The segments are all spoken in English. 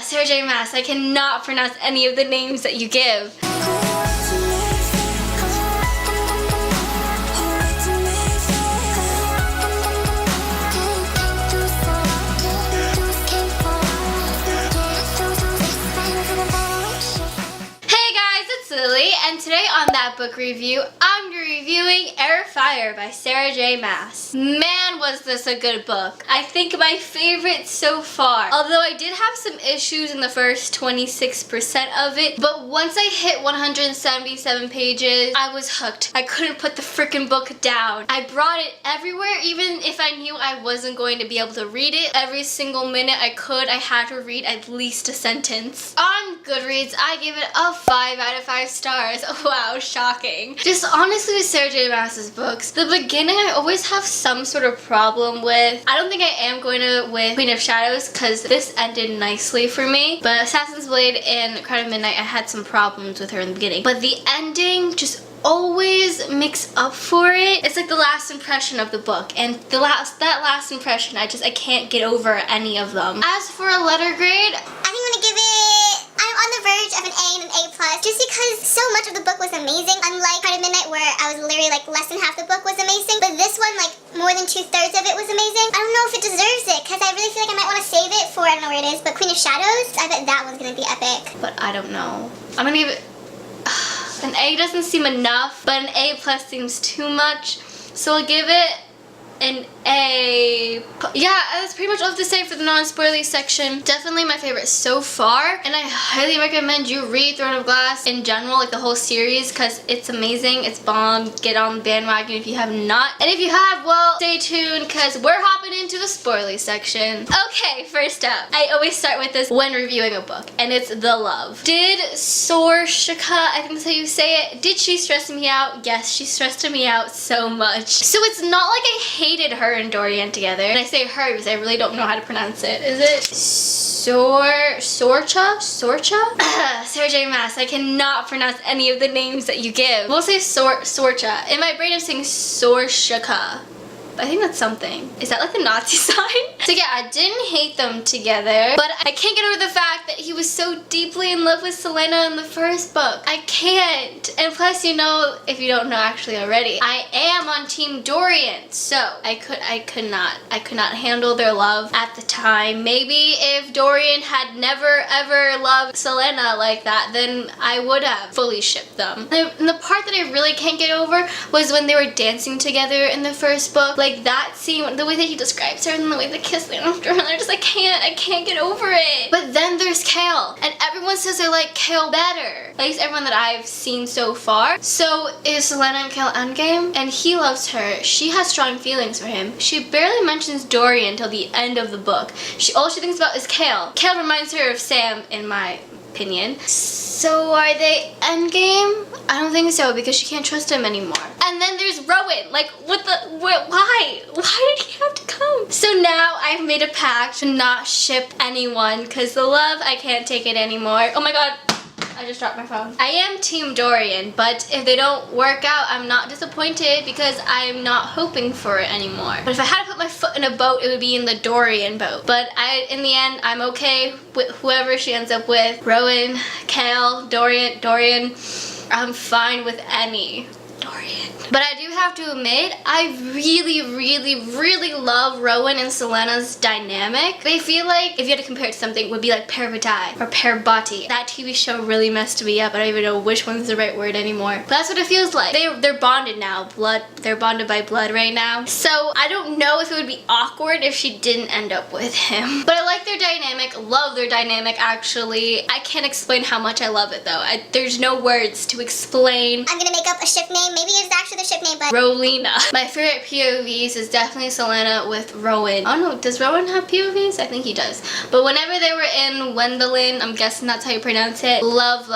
Sarah J. Maas, I cannot pronounce any of the names that you give. And today on That Book Review, I'm reviewing Heir by Sarah J. Maas. Man, was this a good book. I think my favorite so far. Although I did have some issues in the first 26% of it, but once I hit 177 pages, I was hooked. I couldn't put the freaking book down. I brought it everywhere, even if I knew I wasn't going to be able to read it. Every single minute I could, I had to read at least a sentence. On Goodreads, I give it a 5 out of 5 stars. Wow, shocking. Just honestly with Sarah J. Maas's books, the beginning I always have some sort of problem with. I don't think I am going to with Queen of Shadows because this ended nicely for me. But Assassin's Blade and Crown of Midnight, I had some problems with her in the beginning. But the ending just always makes up for it. It's like the last impression of the book, and that last impression, I can't get over any of them. As for a letter grade, I think I'm gonna give it, I'm on the verge of an A and an A+, just because so much of the book was amazing, unlike Heart of Midnight where I was literally like less than half the book was amazing, but this one, like more than 2/3 of it was amazing. I don't know if it deserves it, because I really feel like I might want to save it for, I don't know where it is, but Queen of Shadows, I bet that one's gonna be epic. but I don't know. I'm gonna give it, an A doesn't seem enough, but an A+ seems too much, so I'll give it an A. Yeah, that's pretty much all I have to say for the non-spoilery section. Definitely my favorite so far, and I highly recommend you read Throne of Glass in general, like the whole series, because it's amazing, it's bomb. Get on the bandwagon if you have not, and if you have, well, stay tuned because we're hopping into the spoilery section. Okay, first up, I always start with this when reviewing a book, and it's The Love. Did Sorshika, I think that's how you say it, did she stress me out? Yes, she stressed me out so much. So it's not like I hated her and Dorian together. And I say her because I really don't know how to pronounce it. Is it Sorcha? Sarah J. Maas, I cannot pronounce any of the names that you give. We'll say Sorcha. In my brain I'm saying Sorshika. I think that's something. Is that like the Nazi sign? So yeah, I didn't hate them together, but I can't get over the fact that he was so deeply in love with Selena in the first book. I can't. And plus, you know, if you don't know actually already, I am on Team Dorian, so I could not handle their love at the time. Maybe if Dorian had never ever loved Selena like that, then I would have fully shipped them. And the part that I really can't get over was when they were dancing together in the first book. Like that scene, the way that he describes her and the way they kiss after her, I can't get over it. But then there's Kale, and everyone says I like Kale better. At least everyone that I've seen so far. So is Selena and Kale endgame? And he loves her. She has strong feelings for him. She barely mentions Dorian till the end of the book. All she thinks about is Kale. Kale reminds her of Sam, in my opinion. So are they endgame? I don't think so, because she can't trust him anymore. And then there's Rowan. Like, why? Why did he have to come? So now I've made a pact to not ship anyone, because the love, I can't take it anymore. Oh my god. I just dropped my phone. I am Team Dorian, but if they don't work out, I'm not disappointed because I'm not hoping for it anymore. But if I had to put my foot in a boat, it would be in the Dorian boat. But in the end, I'm okay with whoever she ends up with. Rowan, Kale, Dorian. I'm fine with any. Dorian. But I do have to admit, I really love Rowan and Selena's dynamic. They feel like, if you had to compare it to something, it would be like Parvati or Parvati. That TV show really messed me up. I don't even know which one's the right word anymore. But that's what it feels like. They're bonded now. They're bonded by blood right now. So I don't know if it would be awkward if she didn't end up with him. But I like their dynamic, love their dynamic actually. I can't explain how much I love it though. There's no words to explain. I'm gonna make up a ship name. Maybe it's actually the ship name, but Rolina. My favorite POVs is definitely Selena with Rowan. Oh no, does Rowan have POVs? I think he does. But whenever they were in Wendolyn, I'm guessing that's how you pronounce it. Love.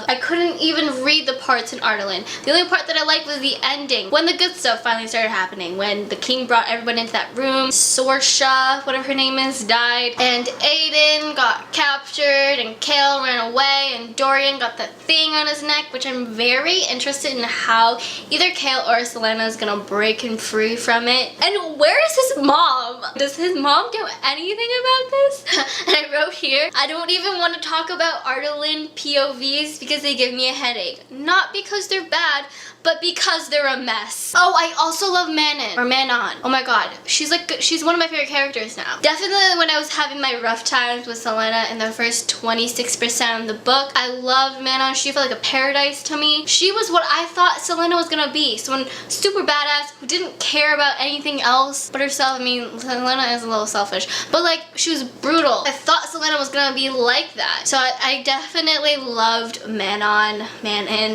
I couldn't even read the parts in Ardalan. The only part that I liked was the ending. When the good stuff finally started happening. When the king brought everyone into that room. Sorsha, whatever her name is, died. And Aiden got captured and Kale ran away and Dorian got that thing on his neck, which I'm very interested in how either Kale or Selena is gonna break him free from it. And where is his mom? Does his mom know anything about this? And I wrote here, I don't even want to talk about Ardalan POVs because they give me a headache. Not because they're bad, but because they're a mess. Oh, I also love Manon, or Manon. Oh my god, she's one of my favorite characters now. Definitely when I was having my rough times with Selena in the first 26% of the book, I loved Manon. She felt like a paradise to me. She was what I thought Selena was gonna be. Someone super badass who didn't care about anything else but herself. I mean, Selena is a little selfish, but like, she was brutal. I thought Selena was gonna be like that. So I definitely loved Manon.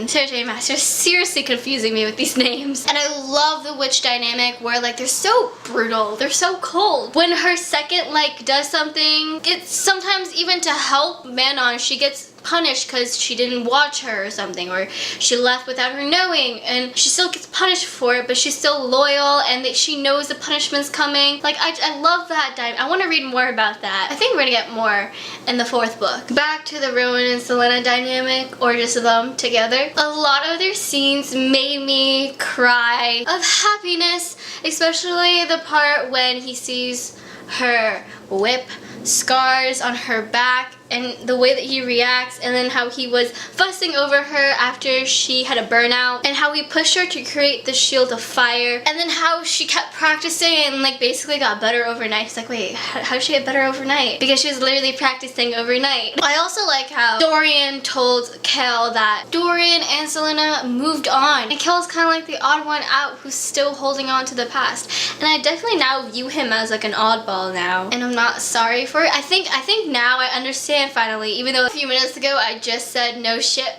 Sarah J. Maas, you're seriously confusing me with these names. And I love the witch dynamic where like they're so brutal, they're so cold. When her second like does something, it's sometimes even to help Manon, she gets punished because she didn't watch her or something, or she left without her knowing, and she still gets punished for it, but she's still loyal and that she knows the punishment's coming. Like I love that dynamic. I want to read more about that. I think we're gonna get more in the 4th book. Back to the Rowan and Selena dynamic, or just them together. A lot of their scenes made me cry of happiness, especially the part when he sees her whip scars on her back and the way that he reacts, and then how he was fussing over her after she had a burnout, and how he pushed her to create the shield of fire, and then how she kept practicing and like basically got better overnight. He's like, wait, how did she get better overnight? Because she was literally practicing overnight. I also like how Dorian told Kel that Dorian and Selena moved on, and Kel's kind of like the odd one out who's still holding on to the past, and I definitely now view him as like an oddball now, and I'm not sorry for it. I think now I understand finally, even though a few minutes ago I just said no shit,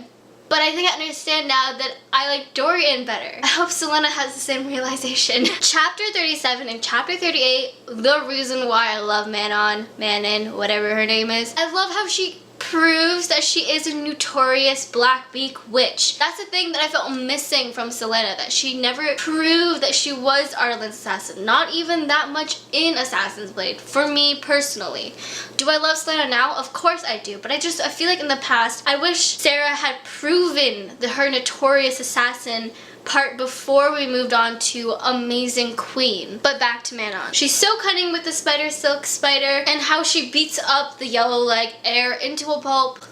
but I think I understand now that I like Dorian better. I hope Selena has the same realization. Chapter 37 and Chapter 38, the reason why I love Manon, whatever her name is. I love how she proves that she is a notorious Blackbeak witch. That's the thing that I felt missing from Selena, that she never proved that she was Ardalan's assassin. Not even that much in Assassin's Blade, for me personally. Do I love Selena now? Of course I do, but I feel like in the past, I wish Sarah had proven her notorious assassin part before we moved on to Amazing Queen. But back to Manon. She's so cunning with the spider silk spider, and how she beats up the yellow leg Heir into a pulp.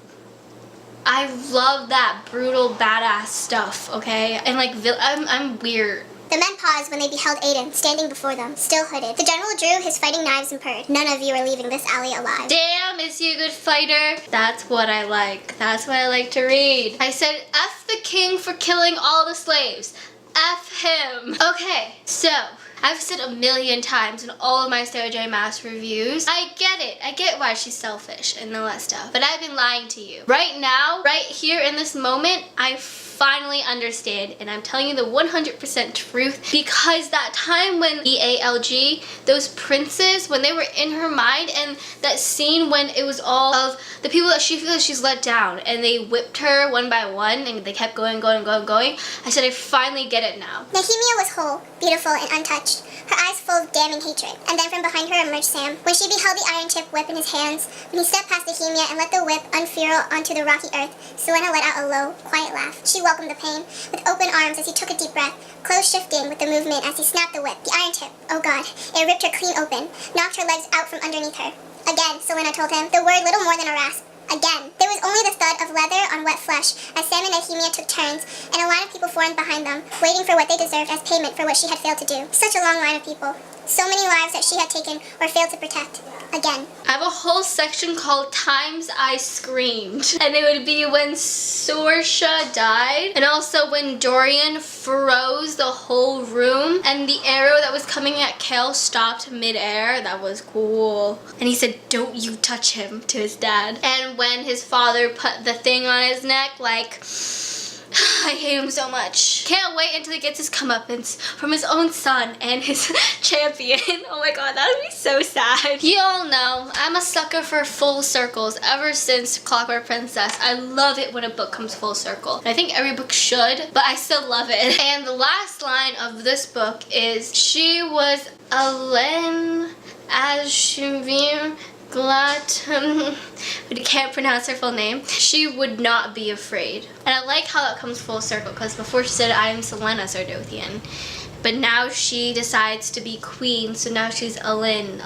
I love that brutal badass stuff, okay? And like, I'm weird. The men paused when they beheld Aiden standing before them, still hooded. The general drew his fighting knives and purred. None of you are leaving this alley alive. Damn, is he a good fighter? That's what I like. That's what I like to read. I said, F the king for killing all the slaves. F him. Okay, so I've said a million times in all of my Sarah J. Maas reviews, I get it. I get why she's selfish and all that stuff. But I've been lying to you. Right now, right here in this moment, I finally understand, and I'm telling you the 100% truth, because that time when EALG, those princes, when they were in her mind, and that scene when it was all of the people that she feels she's let down, and they whipped her one by one, and they kept going, I said, I finally get it now. Nehemia was whole, beautiful, and untouched, her eyes full of damning hatred. And then from behind her emerged Sam. When she beheld the iron tip whip in his hands, when he stepped past Nehemia and let the whip unfurl onto the rocky earth, Selena let out a low, quiet laugh. She welcomed the pain with open arms as he took a deep breath, clothes shifting with the movement as he snapped the whip. The iron tip, oh god, it ripped her clean open, knocked her legs out from underneath her. Again, Selena told him, the word little more than a rasp. Again. There was only the thud of leather on wet flesh as Sam and Nehemia took turns, and a line of people formed behind them, waiting for what they deserved as payment for what she had failed to do. Such a long line of people. So many lives that she had taken or failed to protect. Again. I have a whole section called Times I Screamed. And it would be when Sorsha died, and also when Dorian froze the whole room, and the arrow that was coming at Kel stopped mid-air. That was cool. And he said, don't you touch him, to his dad. And when his father put the thing on his neck, like, I hate him so much. Can't wait until he gets his comeuppance from his own son and his champion. Oh my god, that would be so sad. You all know, I'm a sucker for full circles ever since Clockwork Princess. I love it when a book comes full circle. I think every book should, but I still love it. And the last line of this book is, she was Alen as Shivim Glatum who can't pronounce her full name, she would not be afraid. And I like how that comes full circle, because before she said, I am Selena Sardothian. But now she decides to be queen, so now she's Elaine.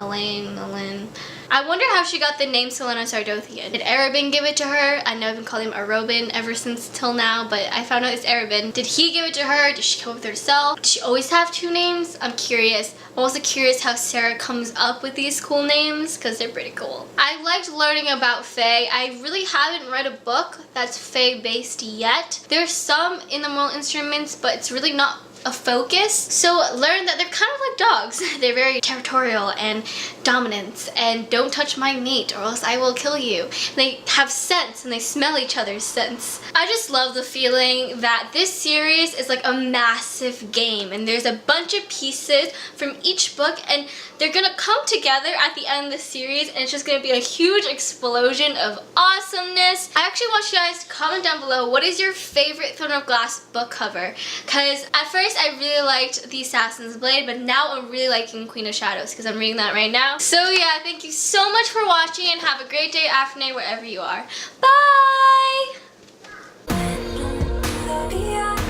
I wonder how she got the name Selena Sardothian. Did Arabin give it to her? I know I've been calling him Arobin ever since till now, but I found out it's Arabin. Did he give it to her? Did she come up with it herself? Did she always have 2 names? I'm curious. I'm also curious how Sarah comes up with these cool names, because they're pretty cool. I liked learning about Fae. I really haven't read a book that's Fae based yet. There's some in the Moral Instruments, but it's really not a focus. So learn that they're kind of like dogs. They're very territorial and dominant and don't touch my meat or else I will kill you. They have scents and they smell each other's scents. I just love the feeling that this series is like a massive game and there's a bunch of pieces from each book and they're gonna come together at the end of the series and it's just gonna be a huge explosion of awesomeness. I actually want you guys to comment down below what is your favorite Throne of Glass book cover, because at first I really liked the Assassin's Blade, but now I'm really liking Queen of Shadows because I'm reading that right now. So yeah, thank you so much for watching and have a great day, afternoon, wherever you are. Bye!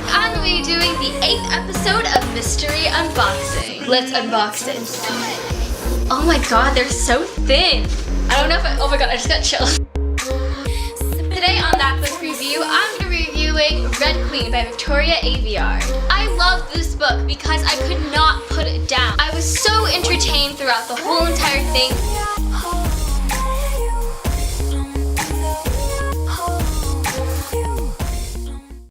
I'm going to be doing the 8th episode of Mystery Unboxing. Let's unbox it. Oh my god, they're so thin. I don't know if oh my god, I just got chills. Today on That Book Review, I'm going to be reviewing Red Queen by Victoria Aveyard. I love this book because I could not put it down. I was so entertained throughout the whole entire thing.